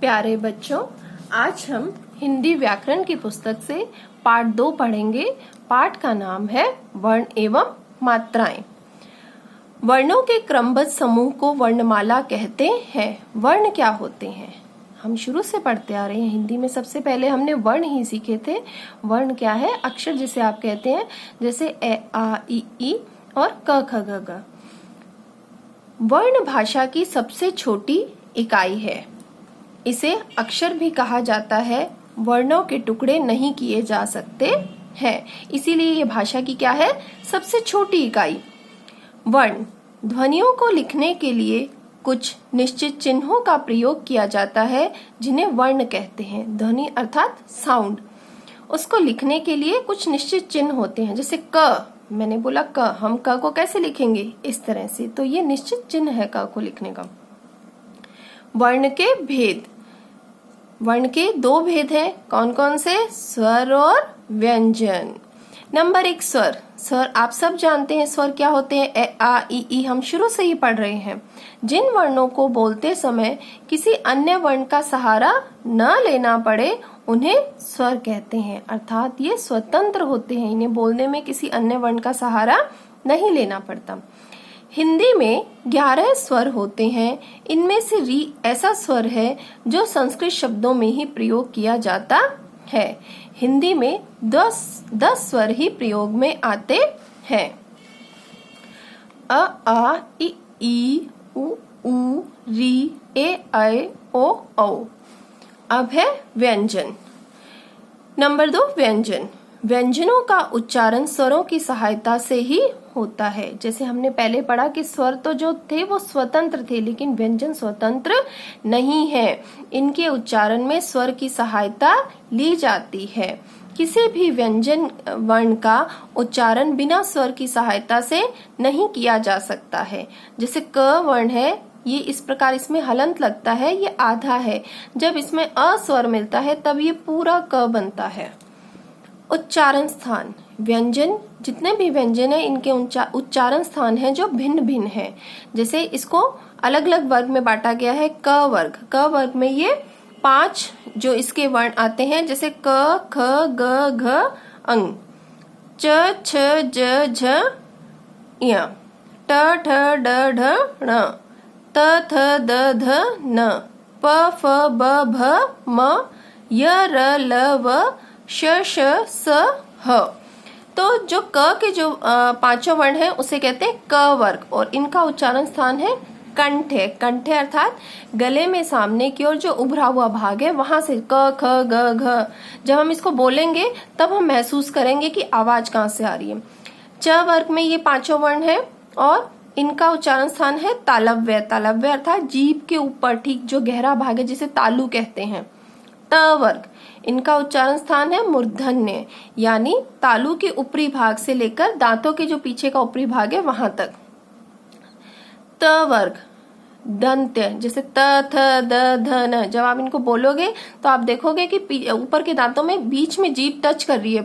प्यारे बच्चों, आज हम हिंदी व्याकरण की पुस्तक से पाठ 2 पढ़ेंगे। पाठ का नाम है वर्ण एवं मात्राएं। वर्णों के क्रमबद्ध समूह को वर्णमाला कहते हैं। वर्ण क्या होते हैं? हम शुरू से पढ़ते आ रहे हैं। हिंदी में सबसे पहले हमने वर्ण ही सीखे थे। वर्ण क्या है? अक्षर जिसे आप कहते हैं, जैसे ए आ इ ई और क ख ग घ। वर्ण भाषा की सबसे छोटी इकाई है। इसे अक्षर भी कहा जाता है। वर्णों के टुकड़े नहीं किए जा सकते हैं, इसीलिए ये भाषा की क्या है? सबसे छोटी इकाई। वर्ण ध्वनियों को लिखने के लिए कुछ निश्चित चिन्हों का प्रयोग किया जाता है, जिन्हें वर्ण कहते हैं। ध्वनि अर्थात साउंड। उसको लिखने के लिए कुछ निश्चित चिन्ह होते हैं, जैसे क। मैंने बोला क, हम क को कैसे लिखेंगे? इस तरह से। तो ये निश्चित चिन्ह है क को लिखने का। वर्ण के भेद। वर्ण के 2 भेद हैं। कौन कौन से? स्वर और व्यंजन। नंबर 1, स्वर। स्वर आप सब जानते हैं। स्वर क्या होते हैं? ए आ इ ई हम शुरू से ही पढ़ रहे हैं। जिन वर्णों को बोलते समय किसी अन्य वर्ण का सहारा न लेना पड़े, उन्हें स्वर कहते हैं। अर्थात ये स्वतंत्र होते हैं, इन्हें बोलने में किसी अन्य वर्ण का सहारा नहीं लेना पड़ता। हिंदी में 11 स्वर होते हैं। इनमें से री ऐसा स्वर है जो संस्कृत शब्दों में ही प्रयोग किया जाता है। हिंदी में 10 स्वर ही प्रयोग में आते हैं। अ आ इ ई उ ऊ री ए ऐ ओ औ। अब है व्यंजन। नंबर 2, व्यंजन। व्यंजनों का उच्चारण स्वरों की सहायता से ही होता है। जैसे हमने पहले पढ़ा कि स्वर तो जो थे वो स्वतंत्र थे, लेकिन व्यंजन स्वतंत्र नहीं है। इनके उच्चारण में स्वर की सहायता ली जाती है। किसी भी व्यंजन वर्ण का उच्चारण बिना स्वर की सहायता से नहीं किया जा सकता है। जैसे क वर्ण है, ये इस प्रकार इसमें हलंत लगता है, ये आधा है। जब इसमें अ स्वर मिलता है तब ये पूरा क बनता है। उच्चारण स्थान। व्यंजन, जितने भी व्यंजन है, इनके उच्चारण स्थान है जो भिन्न भिन्न है। जैसे इसको अलग अलग वर्ग में बांटा गया है। क वर्ग। क वर्ग में ये 5 जो इसके वर्ण आते हैं, जैसे क ख ग घ अंग, च छ ज झ य, ट ठ ड ढ ण, त थ द ध न, प फ ब भ म, य र ल व श श स ह। तो जो क के जो 5 वर्ण हैं उसे कहते हैं क वर्ग, और इनका उच्चारण स्थान है कंठे। कंठे अर्थात गले में सामने की ओर जो उभरा हुआ भाग है, वहां से क ख ग घ। जब हम इसको बोलेंगे तब हम महसूस करेंगे कि आवाज कहाँ से आ रही है। च वर्ग में ये 5 वर्ण है और इनका उच्चारण स्थान है तालव्य। तालव्य अर्थात जीभ के ऊपर ठीक जो गहरा भाग है, जिसे तालु कहते हैं। ट वर्ग, इनका उच्चारण स्थान है मूर्धन्य, यानी तालु के ऊपरी भाग से लेकर दांतों के जो पीछे का ऊपरी भाग है वहां तक। त वर्ग, दंत्य, जैसे त थ द ध न। जब आप इनको बोलोगे तो आप देखोगे कि ऊपर के दांतों में बीच में जीभ टच कर रही है।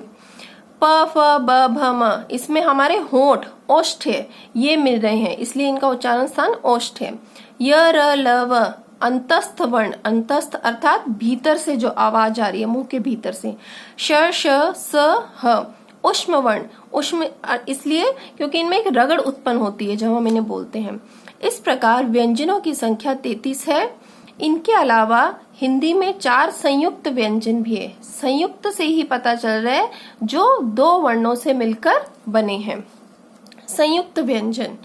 प फ ब भ म, इसमें हमारे होंठ ओष्ठ है, ये मिल रहे हैं, इसलिए इनका उच्चारण स्थान ओष्ठ है। य र ल व, अंतस्थ वर्ण। अंतस्थ अर्थात भीतर से जो आवाज आ रही है, मुंह के भीतर से। श श स ह, उष्म वर्ण। उष्म इसलिए क्योंकि इनमें एक रगड़ उत्पन्न होती है जब हम इन्हें बोलते हैं। इस प्रकार व्यंजनों की संख्या 33 है। इनके अलावा हिंदी में 4 संयुक्त व्यंजन भी है। संयुक्त से ही पता चल रहा है जो 2 वर्णों से मिलकर बने हैं। संयुक्त व्यंजन,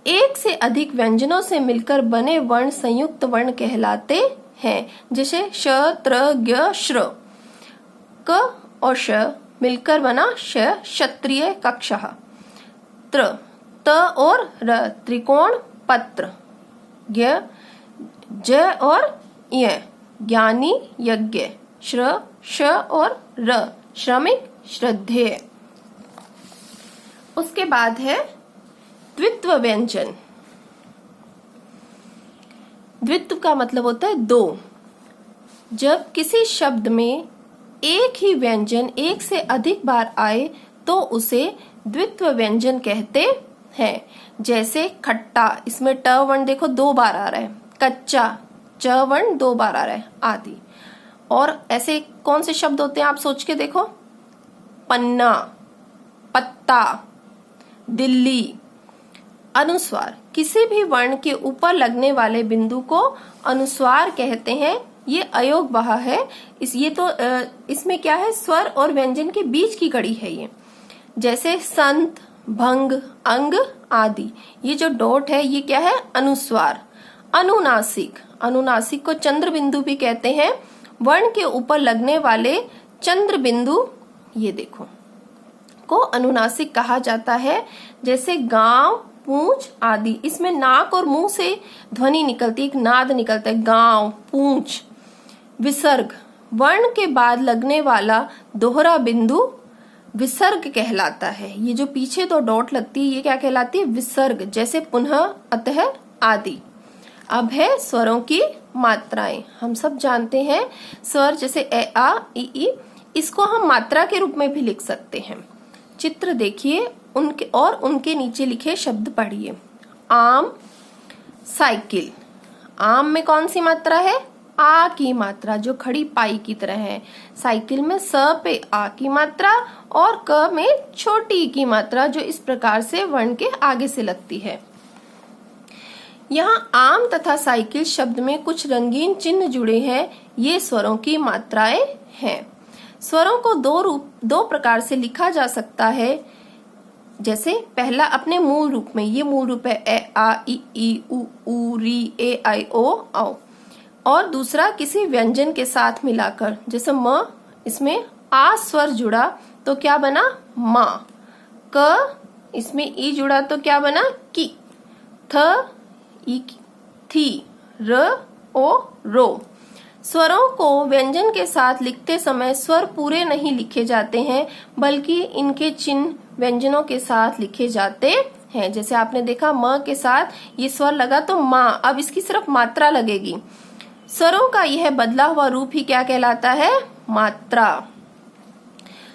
एक से अधिक व्यंजनों से मिलकर बने वर्ण संयुक्त वर्ण कहलाते हैं। जैसे श त्र ज्ञ श्र। क और श मिलकर बना श, क्षत्रिय कक्षः। त्र, त और र, त्रिकोण पत्र। ज्ञ, ज और य, ज्ञानी यज्ञ। श्र, श और र, श्रमिक श्रद्धेय। उसके बाद है द्वित्व व्यंजन। द्वित्व का मतलब होता है 2। जब किसी शब्द में एक ही व्यंजन एक से अधिक बार आए तो उसे द्वित्व व्यंजन कहते हैं। जैसे खट्टा, इसमें ट वर्ण देखो 2 बार आ रहा है। कच्चा, च वर्ण 2 बार आ रहा है, आदि। और ऐसे कौन से शब्द होते हैं आप सोच के देखो, पन्ना, पत्ता, दिल्ली। अनुस्वार, किसी भी वर्ण के ऊपर लगने वाले बिंदु को अनुस्वार कहते हैं। ये अयोगवाह है। इसमें क्या है, स्वर और व्यंजन के बीच की कड़ी है ये। जैसे संत, भंग, अंग आदि। ये जो डॉट है ये क्या है, अनुस्वार। अनुनासिक, अनुनासिक को चंद्र बिंदु भी कहते हैं। वर्ण के ऊपर लगने वाले चंद्र बिंदु, ये देखो, को अनुनासिक कहा जाता है। जैसे गांव, पूंछ आदि। इसमें नाक और मुंह से ध्वनि निकलती है, एक नाद निकलता है, गांव, पूंछ। विसर्ग, वर्ण के बाद लगने वाला दोहरा बिंदु विसर्ग कहलाता है। ये जो पीछे 2 डॉट लगती है ये क्या कहलाती है, विसर्ग। जैसे पुनः, अतः आदि। अब है स्वरों की मात्राएं। हम सब जानते हैं स्वर जैसे ए, आ, ई, इसको हम मात्रा के रूप में भी लिख सकते हैं। चित्र देखिए उनके नीचे लिखे शब्द पढ़िए। आम, साइकिल। आम में कौन सी मात्रा है, आ की मात्रा, जो खड़ी पाई की तरह है। साइकिल में स पे आ की मात्रा और क में छोटी की मात्रा, जो इस प्रकार से वर्ण के आगे से लगती है। यहाँ आम तथा साइकिल शब्द में कुछ रंगीन चिन्ह जुड़े हैं। ये स्वरों की मात्राएं हैं। स्वरों को दो प्रकार से लिखा जा सकता है। जैसे पहला अपने मूल रूप में, ये मूल रूप है ए, आ, ई, उ, री, ए, आई, ओ, औ। और दूसरा किसी व्यंजन के साथ मिलाकर, जैसे म, इसमें आ स्वर जुड़ा तो क्या बना, मा। क, इसमें ई जुड़ा तो क्या बना, की। थ, ई, थी। र, ओ, रो। स्वरों को व्यंजन के साथ लिखते समय स्वर पूरे नहीं लिखे जाते हैं, बल्कि इनके चिन्ह व्यंजनों के साथ लिखे जाते हैं। जैसे आपने देखा म के साथ ये स्वर लगा तो माँ, अब इसकी सिर्फ मात्रा लगेगी। स्वरों का यह बदला हुआ रूप ही क्या कहलाता है, मात्रा।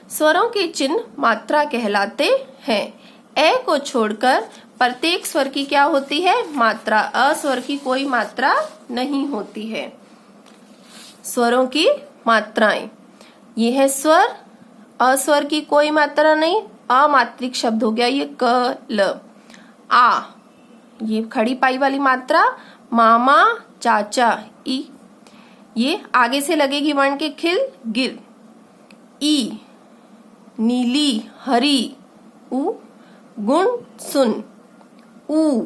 स्वरों के चिन्ह मात्रा कहलाते हैं। ए को छोड़कर प्रत्येक स्वर की क्या होती है, मात्रा। अ स्वर की कोई मात्रा नहीं होती है। स्वरों की मात्राएं, ये है स्वर। अस्वर की कोई मात्रा नहीं, अमात्रिक शब्द हो गया ये, क, ल। आ, ये खड़ी पाई वाली मात्रा, मामा, चाचा, ई। ये आगे से लगेगी वर्ण के खिल, गिर। ई, नीली, हरी, उ, गुण, सुन। ऊ,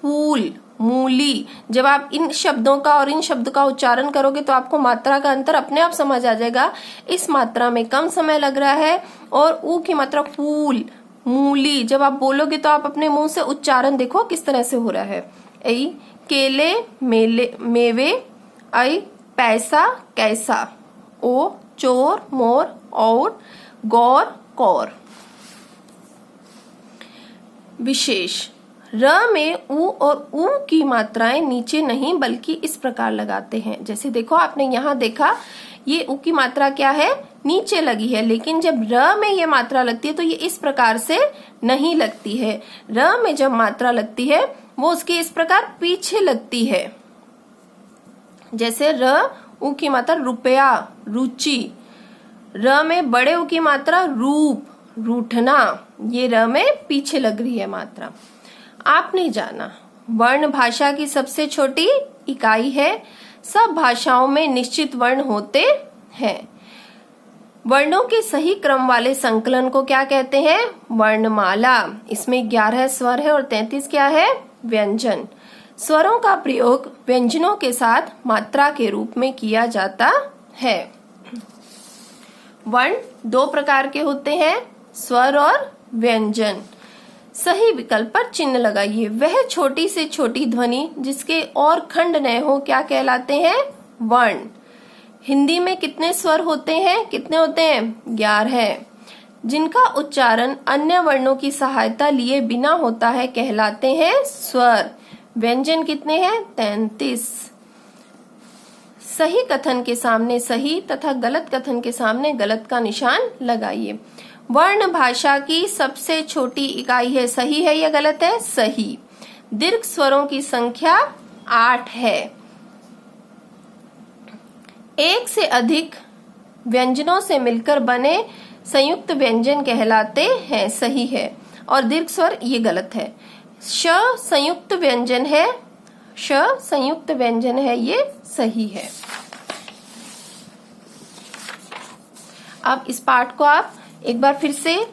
फूल, मूली। जब आप इन शब्दों का और इन शब्द का उच्चारण करोगे तो आपको मात्रा का अंतर अपने आप समझ आ जाएगा। इस मात्रा में कम समय लग रहा है और ऊ की मात्रा फूल, मूली, जब आप बोलोगे तो आप अपने मुंह से उच्चारण देखो किस तरह से हो रहा है। ऐ, केले, मेले, मेवे। ऐ, पैसा, कैसा। ओ, चोर, मोर, और। गौर, कौर। विशेष, र में उ और उ की मात्राएं नीचे नहीं बल्कि इस प्रकार लगाते हैं। जैसे देखो आपने यहाँ देखा ये उ की मात्रा क्या है, नीचे लगी है, लेकिन जब र में ये मात्रा लगती है तो ये इस प्रकार से नहीं लगती है। र में जब मात्रा लगती है वो उसके इस प्रकार पीछे लगती है। जैसे र उ की मात्रा रुपया, रुचि। र में बड़े उ की मात्रा रूप, रूठना। ये र में पीछे लग रही है मात्रा। आपने जाना वर्ण भाषा की सबसे छोटी इकाई है। सब भाषाओं में निश्चित वर्ण होते हैं। वर्णों के सही क्रम वाले संकलन को क्या कहते हैं, वर्णमाला। इसमें 11 स्वर है और 33 क्या है, व्यंजन। स्वरों का प्रयोग व्यंजनों के साथ मात्रा के रूप में किया जाता है। वर्ण 2 प्रकार के होते हैं, स्वर और व्यंजन। सही विकल्प पर चिन्ह लगाइए। वह छोटी से छोटी ध्वनि जिसके और खंड न हो क्या कहलाते हैं, वर्ण। हिंदी में कितने स्वर होते हैं, कितने होते हैं, 11। जिनका उच्चारण अन्य वर्णों की सहायता लिए बिना होता है कहलाते हैं स्वर। व्यंजन कितने हैं, 33। सही कथन के सामने सही तथा गलत कथन के सामने गलत का निशान लगाइए। वर्ण भाषा की सबसे छोटी इकाई है, सही है या गलत है, सही। दीर्घ स्वरों की संख्या 8 है। एक से अधिक व्यंजनों से मिलकर बने संयुक्त व्यंजन कहलाते हैं। सही है। और दीर्घ स्वर ये गलत है। श संयुक्त व्यंजन है, श संयुक्त व्यंजन है, ये सही है। अब इस पाठ को आप एक बार फिर से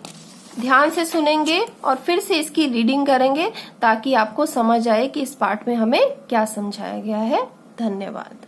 ध्यान से सुनेंगे और फिर से इसकी रीडिंग करेंगे ताकि आपको समझ आए कि इस पाठ में हमें क्या समझाया गया है। धन्यवाद।